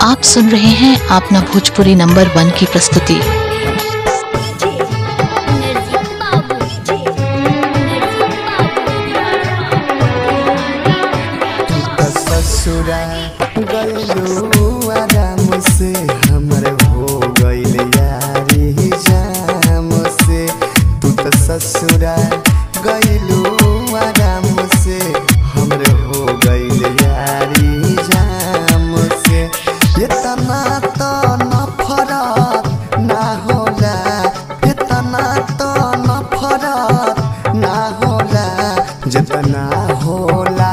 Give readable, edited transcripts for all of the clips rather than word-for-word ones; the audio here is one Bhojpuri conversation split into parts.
आप सुन रहे हैं अपना भोजपुरी नंबर 1 की प्रस्तुति। ससुरा गइलू आराम से हमर हो गइल यारी जाम से। तू तो ससुरा गइलू आराम से हमर हो गइल यारी जाम से। इतना तो नफरत ना होला, इतना तो नफरत ना होला जितना होला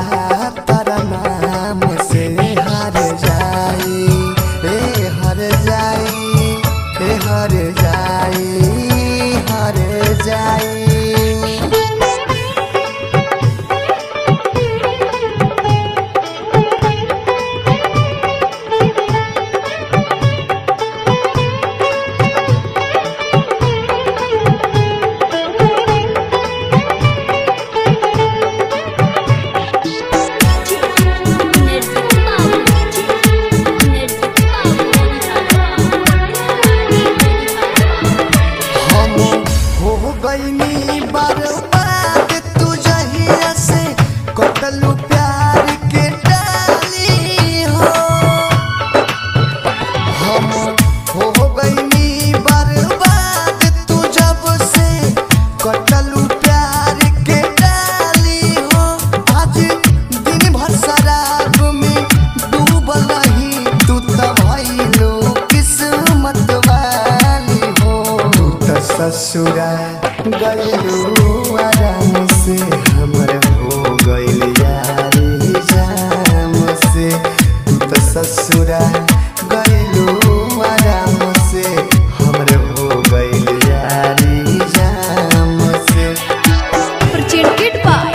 बर्बाद तू जहिया से कतलू प्यार के डाली हो। हम हो गईनी बर्बाद तू जब से कतलू प्यार के डाली हो। आज दिन भर शराब में डूबल रही तू तो भइलो किस्मत वाली हो। तू तो ससुरा गइलू आराम से हमर हो गइल यारी जाम से। तू तो ससुरा गइलू आराम से हमर हो गइल यारी जाम से। Presented by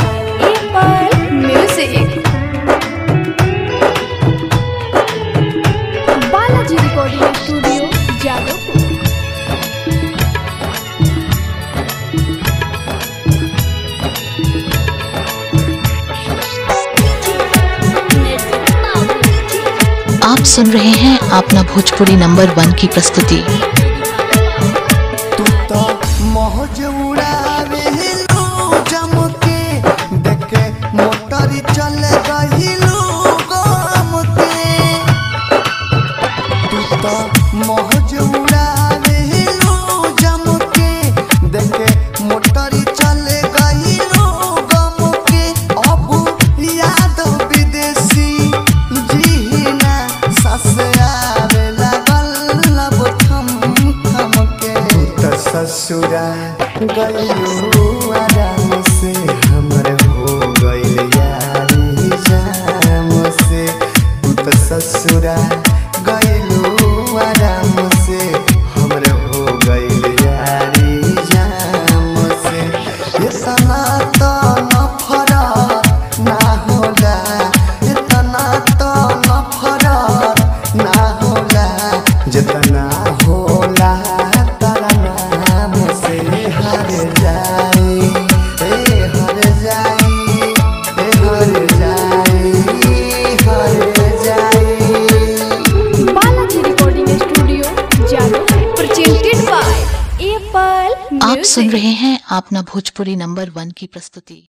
Apple Music, Balaji recording studio Jadavpur. आप सुन रहे हैं अपना भोजपुरी नंबर 1 की प्रस्तुति। तू तो मौज उड़ावेलू जम के देखे मोटर चल गइलू गम के। तू तो मौज उड़ावेलू जम के देखे मोटर चल गइलू गम के। अब याद विदेशी जीना सस आवे लागल लब थम थम के। तू तो ससुरा गइलू आराम से हमर हो गइल यारी जाम से। तू तो ससुरा गइलू आराम से हमर हो गइल यारी जाम से। इतना तो नफरत ना होला, इतना तो नफरत ना होला जितना होला तारा नाम से। हर जाई हर जाई हर जाई हर जाई। Balaji recording studio Jadavpur. Presented by Apple Music। आप सुन रहे हैं अपना भोजपुरी नंबर 1 की प्रस्तुति।